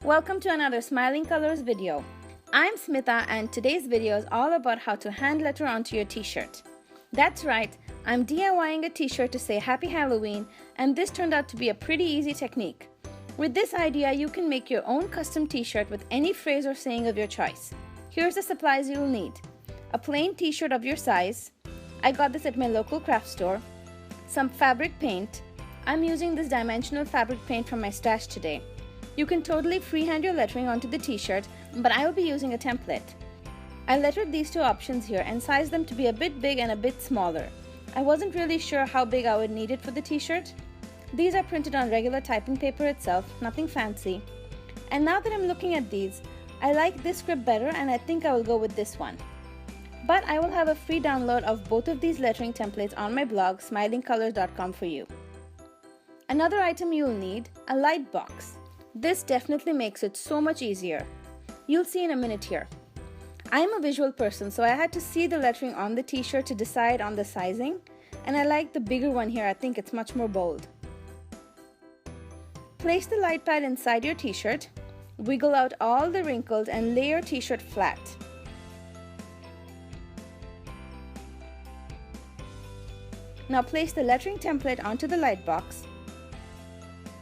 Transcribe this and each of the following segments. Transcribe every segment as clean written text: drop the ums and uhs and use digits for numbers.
Welcome to another Smiling Colors video. I'm Smita and today's video is all about how to hand letter onto your t-shirt. That's right, I'm DIYing a t-shirt to say Happy Halloween, and this turned out to be a pretty easy technique. With this idea, you can make your own custom t-shirt with any phrase or saying of your choice. Here's the supplies you'll need. A plain t-shirt of your size. I got this at my local craft store. Some fabric paint. I'm using this dimensional fabric paint from my stash today. You can totally freehand your lettering onto the t-shirt, but I will be using a template. I lettered these two options here and sized them to be a bit big and a bit smaller. I wasn't really sure how big I would need it for the t-shirt. These are printed on regular typing paper itself, nothing fancy. And now that I'm looking at these, I like this script better and I think I will go with this one. But I will have a free download of both of these lettering templates on my blog, smilingcolors.com, for you. Another item you'll need, a light box. This definitely makes it so much easier. You'll see in a minute here. I am a visual person, so I had to see the lettering on the t-shirt to decide on the sizing, and I like the bigger one here. I think it's much more bold. Place the light pad inside your t-shirt, wiggle out all the wrinkles and lay your t-shirt flat. Now place the lettering template onto the light box.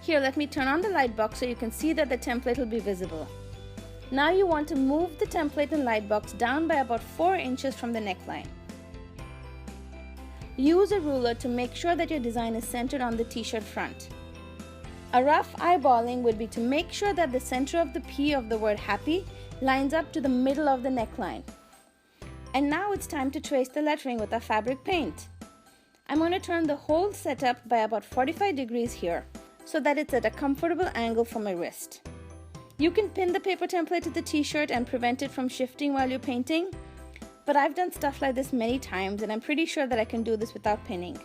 Here, let me turn on the light box so you can see that the template will be visible. Now you want to move the template and light box down by about 4 inches from the neckline. Use a ruler to make sure that your design is centered on the t-shirt front. A rough eyeballing would be to make sure that the center of the P of the word happy lines up to the middle of the neckline. And now it's time to trace the lettering with our fabric paint. I'm going to turn the whole setup by about 45 degrees here, so that it's at a comfortable angle for my wrist. You can pin the paper template to the t-shirt and prevent it from shifting while you're painting, but I've done stuff like this many times and I'm pretty sure that I can do this without pinning.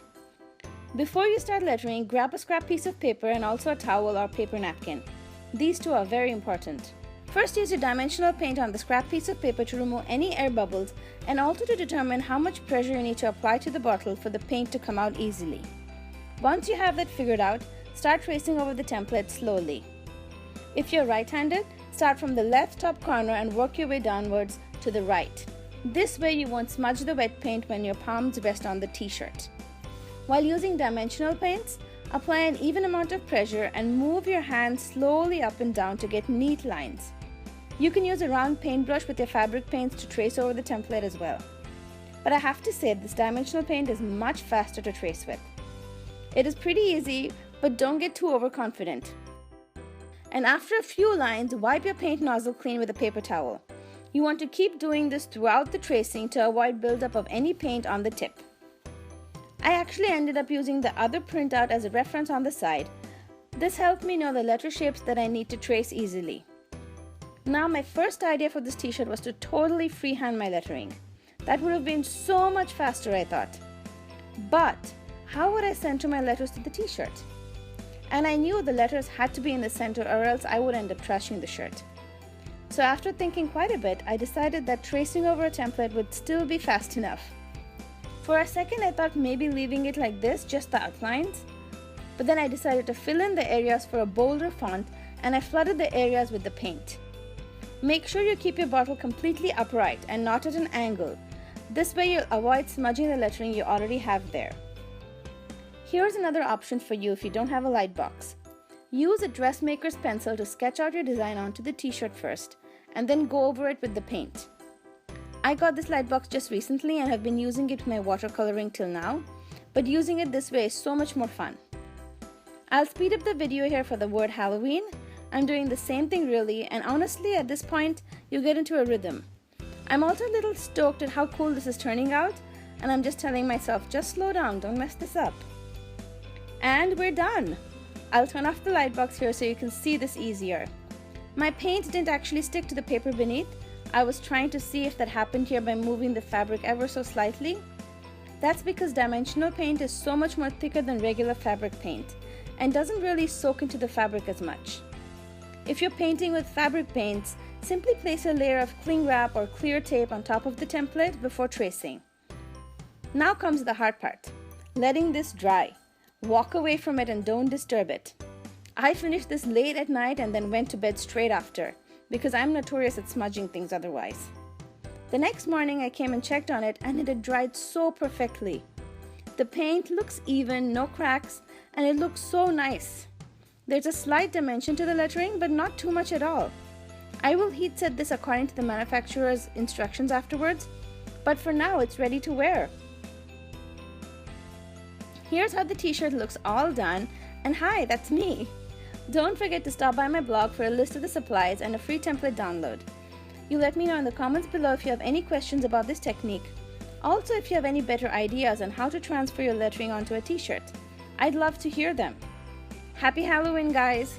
Before you start lettering, grab a scrap piece of paper and also a towel or paper napkin. These two are very important. First, use your dimensional paint on the scrap piece of paper to remove any air bubbles and also to determine how much pressure you need to apply to the bottle for the paint to come out easily. Once you have that figured out, start tracing over the template slowly. If you're right-handed, start from the left top corner and work your way downwards to the right. This way you won't smudge the wet paint when your palms rest on the t-shirt. While using dimensional paints, apply an even amount of pressure and move your hand slowly up and down to get neat lines. You can use a round paintbrush with your fabric paints to trace over the template as well. But I have to say, this dimensional paint is much faster to trace with. It is pretty easy, but don't get too overconfident. And after a few lines, wipe your paint nozzle clean with a paper towel. You want to keep doing this throughout the tracing to avoid buildup of any paint on the tip. I actually ended up using the other printout as a reference on the side. This helped me know the letter shapes that I need to trace easily. Now, my first idea for this t-shirt was to totally freehand my lettering. That would have been so much faster, I thought. But how would I center my letters to the t-shirt? And I knew the letters had to be in the center or else I would end up trashing the shirt. So after thinking quite a bit, I decided that tracing over a template would still be fast enough. For a second, I thought maybe leaving it like this, just the outlines. But then I decided to fill in the areas for a bolder font and I flooded the areas with the paint. Make sure you keep your bottle completely upright and not at an angle. This way you'll avoid smudging the lettering you already have there. Here's another option for you if you don't have a light box. Use a dressmaker's pencil to sketch out your design onto the t-shirt first, and then go over it with the paint. I got this light box just recently and have been using it with my watercoloring till now, but using it this way is so much more fun. I'll speed up the video here for the word Halloween. I'm doing the same thing really, and honestly at this point, you get into a rhythm. I'm also a little stoked at how cool this is turning out, and I'm just telling myself, just slow down, don't mess this up. And we're done! I'll turn off the light box here so you can see this easier. My paint didn't actually stick to the paper beneath. I was trying to see if that happened here by moving the fabric ever so slightly. That's because dimensional paint is so much more thicker than regular fabric paint and doesn't really soak into the fabric as much. If you're painting with fabric paints, simply place a layer of cling wrap or clear tape on top of the template before tracing. Now comes the hard part, letting this dry. Walk away from it and don't disturb it. I finished this late at night and then went to bed straight after, because I'm notorious at smudging things otherwise. The next morning I came and checked on it and it had dried so perfectly. The paint looks even, no cracks, and it looks so nice. There's a slight dimension to the lettering, but not too much at all. I will heat set this according to the manufacturer's instructions afterwards, but for now it's ready to wear. Here's how the t-shirt looks all done, and hi, that's me. Don't forget to stop by my blog for a list of the supplies and a free template download. You let me know in the comments below if you have any questions about this technique. Also, if you have any better ideas on how to transfer your lettering onto a t-shirt. I'd love to hear them. Happy Halloween, guys!